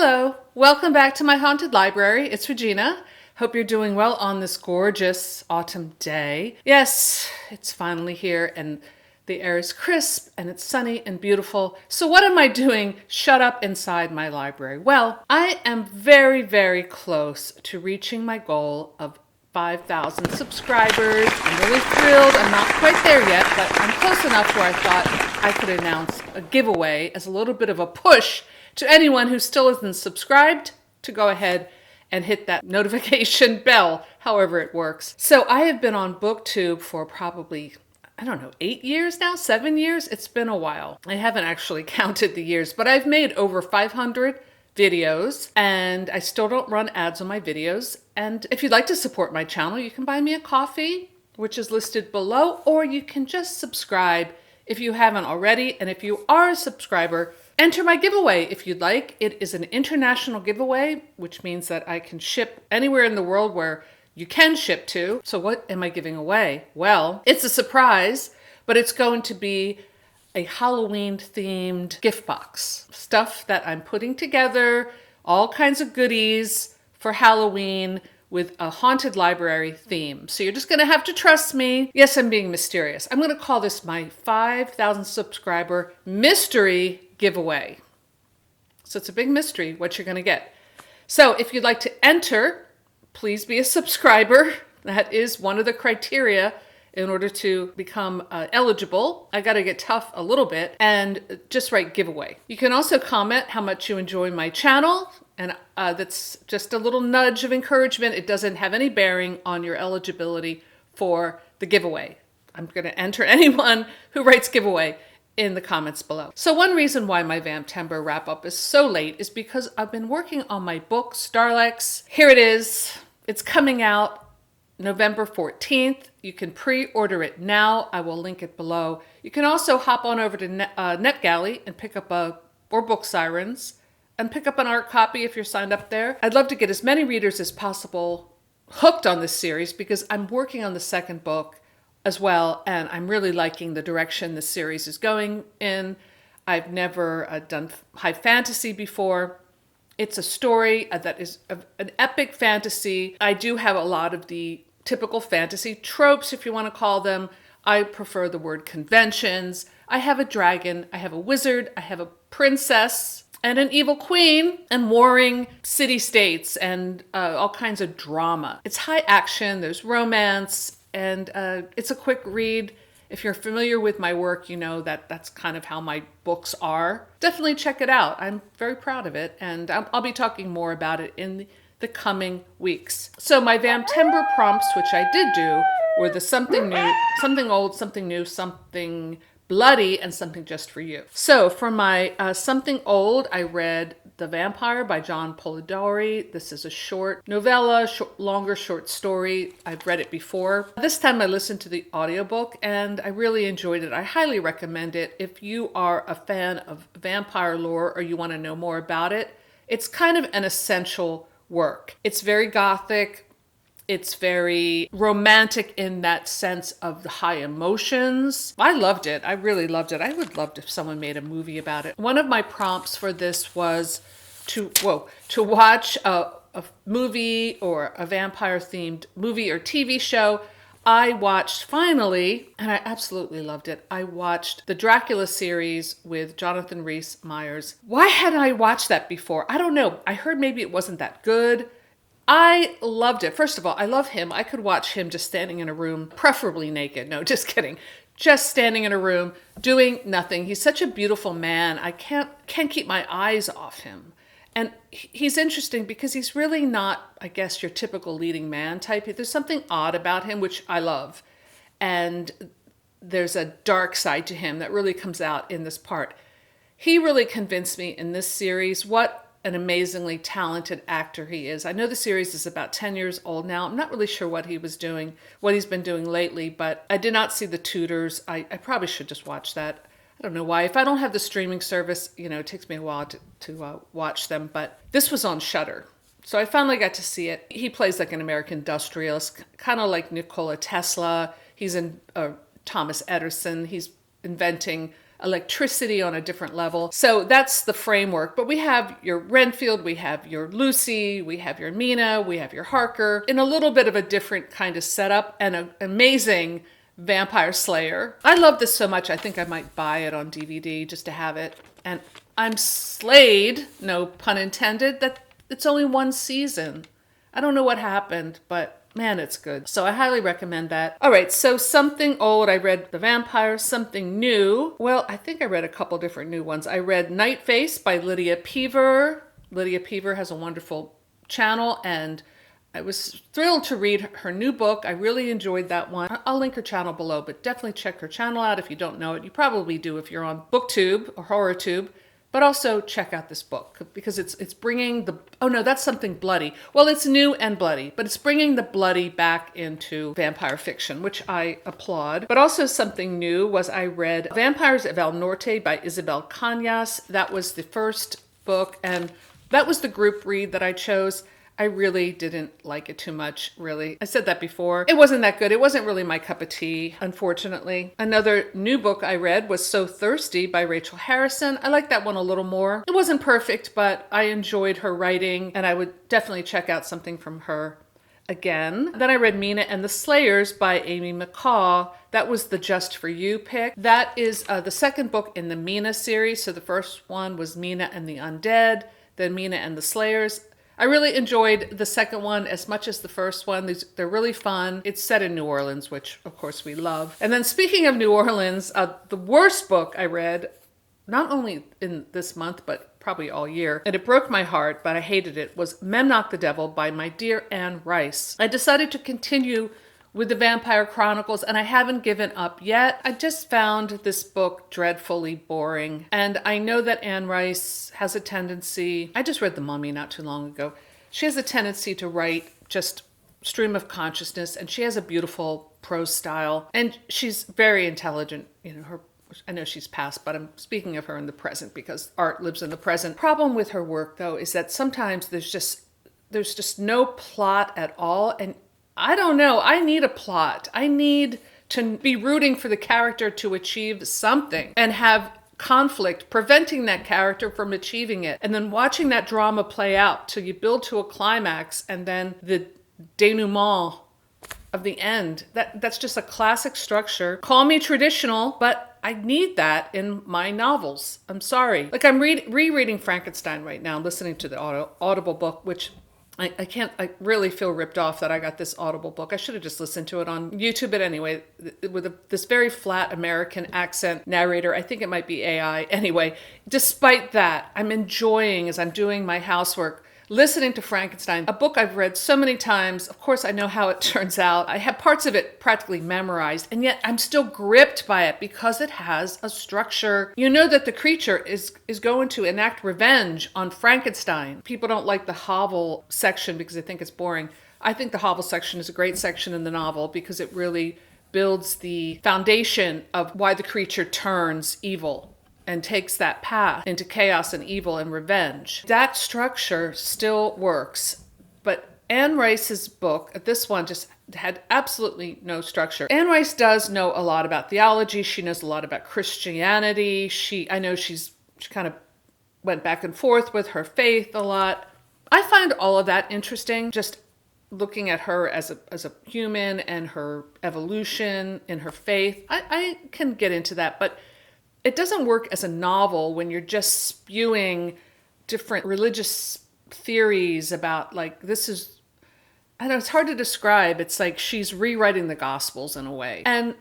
Hello, welcome back to my haunted library. It's Regina. Hope you're doing well on this gorgeous autumn day. Yes, it's finally here and the air is crisp and it's sunny and beautiful. So what am I doing shut up inside my library? Well, I am very, very close to reaching my goal of 5,000 subscribers. I'm really thrilled. I'm not quite there yet, but I'm close enough where I thought I could announce a giveaway as a little bit of a push to anyone who still isn't subscribed to go ahead and hit that notification bell, however it works. So I have been on BookTube for probably, 8 years now, 7 years. It's been a while. I haven't actually counted the years, but I've made over 500 videos and I still don't run ads on my videos. And if you'd like to support my channel, you can buy me a coffee, which is listed below, or you can just subscribe if you haven't already. And if you are a subscriber, enter my giveaway if you'd like. It is an international giveaway, which means that I can ship anywhere in the world where you can ship to. So what am I giving away? Well, it's a surprise, but it's going to be a Halloween themed gift box. Stuff that I'm putting together, all kinds of goodies for Halloween with a haunted library theme. So you're just gonna have to trust me. Yes, I'm being mysterious. I'm gonna call this my 5,000 subscriber mystery giveaway. So it's a big mystery what you're gonna get. So if you'd like to enter, please be a subscriber. That is one of the criteria in order to become eligible. I gotta get tough a little bit and just write giveaway. You can also comment how much you enjoy my channel, and that's just a little nudge of encouragement. It doesn't have any bearing on your eligibility for the giveaway. I'm gonna enter anyone who writes giveaway in the comments below. So one reason why my Vamptember wrap up is so late is because I've been working on my book, Starlex. Here it is. It's coming out November 14th. You can pre-order it now. I will link it below. You can also hop on over to NetGalley and pick up or Book Sirens and pick up an art copy if you're signed up there. I'd love to get as many readers as possible hooked on this series because I'm working on the second book as well, and I'm really liking the direction the series is going in. I've never done high fantasy before. It's a story that is an epic fantasy. I do have a lot of the typical fantasy tropes, if you want to call them. I prefer the word conventions. I have a dragon, I have a wizard, I have a princess, and an evil queen, and warring city-states, and all kinds of drama. It's high action, there's romance, and it's a quick read. If you're familiar with my work, you know that that's kind of how my books are. Definitely check it out. I'm very proud of it, and I'll be talking more about it in the coming weeks. So my Vamptember prompts, which I did do, were the something new, something old, something new, something bloody, and something just for you. So for my something old, I read The Vampyre by John Polidori. This is a short novella, longer short story. I've read it before. This time I listened to the audiobook and I really enjoyed it. I highly recommend it if you are a fan of vampire lore or you want to know more about it. It's kind of an essential work. It's very gothic. It's very romantic in that sense of the high emotions. I loved it. I really loved it. I would love if someone made a movie about it. One of my prompts for this was to watch a movie or a vampire-themed movie or TV show. I watched finally, and I absolutely loved it. I watched the Dracula series with Jonathan Rhys-Meyers. Why hadn't I watched that before? I don't know. I heard maybe it wasn't that good. I loved it. First of all, I love him. I could watch him just standing in a room, preferably naked. No, just kidding. Just standing in a room, doing nothing. He's such a beautiful man. I can't keep my eyes off him. And he's interesting because he's really not, I guess, your typical leading man type. There's something odd about him, which I love. And there's a dark side to him that really comes out in this part. He really convinced me in this series what an amazingly talented actor he is. I know the series is about 10 years old now. I'm not really sure what he's been doing lately, but I did not see The Tudors. I probably should just watch that. I don't know why. If I don't have the streaming service, it takes me a while to watch them, but this was on Shudder. So I finally got to see it. He plays like an American industrialist, kind of like Nikola Tesla. He's in Thomas Edison. He's inventing electricity on a different level. So that's the framework. But we have your Renfield, we have your Lucy, we have your Mina, we have your Harker in a little bit of a different kind of setup, and an amazing Vampire Slayer. I love this so much, I think I might buy it on DVD just to have it. And I'm slayed, no pun intended, that it's only one season. I don't know what happened, but man, it's good. So I highly recommend that. All right, so something old. I read The Vampyre. Something new. Well, I think I read a couple different new ones. I read Nightface by Lydia Peaver. Lydia Peaver has a wonderful channel, and I was thrilled to read her new book. I really enjoyed that one. I'll link her channel below, but definitely check her channel out if you don't know it. You probably do if you're on BookTube or HorrorTube. But also check out this book because it's bringing the, oh no, that's something bloody. Well, it's new and bloody, but it's bringing the bloody back into vampire fiction, which I applaud. But also something new was I read Vampires of El Norte by Isabel Cañas. That was the first book, and that was the group read that I chose. I really didn't like it too much, really. I said that before. It wasn't that good. It wasn't really my cup of tea, unfortunately. Another new book I read was So Thirsty by Rachel Harrison. I liked that one a little more. It wasn't perfect, but I enjoyed her writing, and I would definitely check out something from her again. Then I read Mina and the Slayers by Amy McCaw. That was the Just For You pick. That is the second book in the Mina series. So the first one was Mina and the Undead, then Mina and the Slayers. I really enjoyed the second one as much as the first one. They're really fun. It's set in New Orleans, which of course we love. And then speaking of New Orleans, the worst book I read, not only in this month, but probably all year, and it broke my heart, but I hated it, was Memnoch the Devil by my dear Anne Rice. I decided to continue with the Vampire Chronicles, and I haven't given up yet. I just found this book dreadfully boring. And I know that Anne Rice has a tendency, I just read The Mummy not too long ago. She has a tendency to write just stream of consciousness, and she has a beautiful prose style, and she's very intelligent. You know, I know she's passed, but I'm speaking of her in the present because art lives in the present. Problem with her work, though, is that sometimes there's just no plot at all, and I don't know. I need a plot. I need to be rooting for the character to achieve something and have conflict preventing that character from achieving it. And then watching that drama play out till you build to a climax and then the denouement of the end. That's just a classic structure. Call me traditional, but I need that in my novels. I'm sorry. Like I'm rereading Frankenstein right now, listening to the Audible book, which I really feel ripped off that I got this Audible book. I should have just listened to it on YouTube, but anyway, with this very flat American accent narrator. I think it might be AI. Anyway, despite that, I'm enjoying, as I'm doing my housework, listening to Frankenstein, a book I've read so many times. Of course, I know how it turns out. I have parts of it practically memorized, and yet I'm still gripped by it because it has a structure. You know that the creature is going to enact revenge on Frankenstein. People don't like the hovel section because they think it's boring. I think the hovel section is a great section in the novel because it really builds the foundation of why the creature turns evil and takes that path into chaos and evil and revenge. That structure still works, but Anne Rice's book, this one, just had absolutely no structure. Anne Rice does know a lot about theology. She knows a lot about Christianity. I know she kind of went back and forth with her faith a lot. I find all of that interesting, just looking at her as a human and her evolution in her faith. I can get into that, but it doesn't work as a novel when you're just spewing different religious theories about, like, this is, I know it's hard to describe. It's like she's rewriting the Gospels in a way. And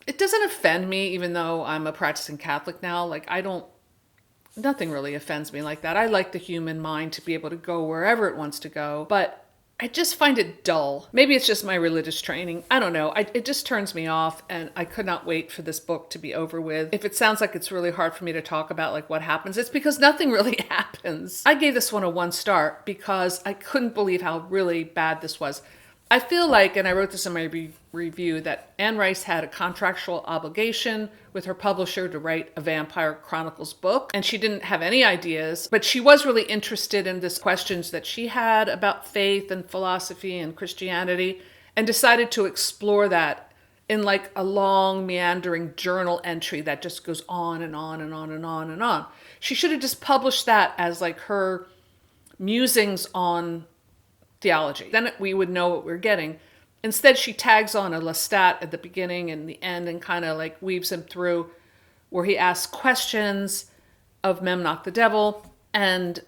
it doesn't offend me, even though I'm a practicing Catholic now. Like, nothing really offends me like that. I like the human mind to be able to go wherever it wants to go. But I just find it dull. Maybe it's just my religious training. I don't know. It just turns me off, and I could not wait for this book to be over with. If it sounds like it's really hard for me to talk about like what happens, it's because nothing really happens. I gave this one a 1 star because I couldn't believe how really bad this was. I feel like, and I wrote this in my review, that Anne Rice had a contractual obligation with her publisher to write a Vampire Chronicles book, and she didn't have any ideas, but she was really interested in these questions that she had about faith and philosophy and Christianity, and decided to explore that in like a long meandering journal entry that just goes on and on and on and on and on. She should have just published that as like her musings on theology. Then we would know what we're getting. Instead, she tags on a Lestat at the beginning and the end and kind of like weaves him through where he asks questions of Memnoch the devil, and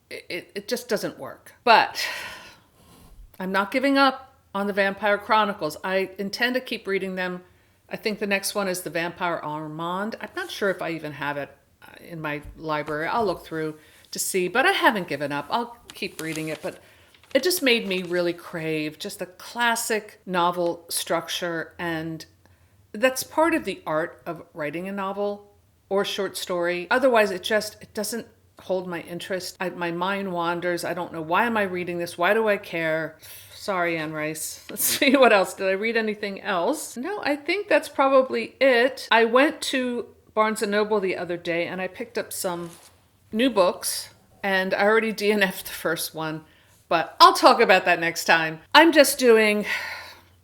it just doesn't work. But I'm not giving up on the Vampire Chronicles. I intend to keep reading them. I think the next one is the Vampire Armand. I'm not sure if I even have it in my library. I'll look through to see, but I haven't given up. I'll keep reading it, but it just made me really crave just a classic novel structure, and that's part of the art of writing a novel or short story. Otherwise, it doesn't hold my interest. My mind wanders. I don't know, why am I reading this? Why do I care? Sorry, Anne Rice. Let's see, what else? Did I read anything else? No, I think that's probably it. I went to Barnes & Noble the other day and I picked up some new books, and I already DNF'd the first one, but I'll talk about that next time. I'm just doing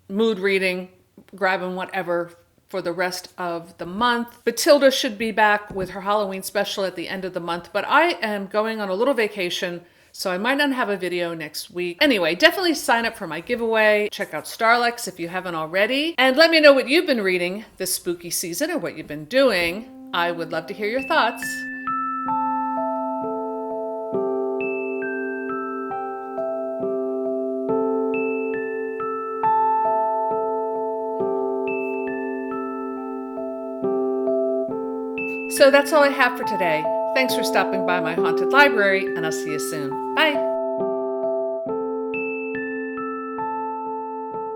mood reading, grabbing whatever for the rest of the month. Batilda should be back with her Halloween special at the end of the month, but I am going on a little vacation, so I might not have a video next week. Anyway, definitely sign up for my giveaway. Check out Starlex if you haven't already. And let me know what you've been reading this spooky season or what you've been doing. I would love to hear your thoughts. So that's all I have for today. Thanks for stopping by my haunted library, and I'll see you soon. Bye.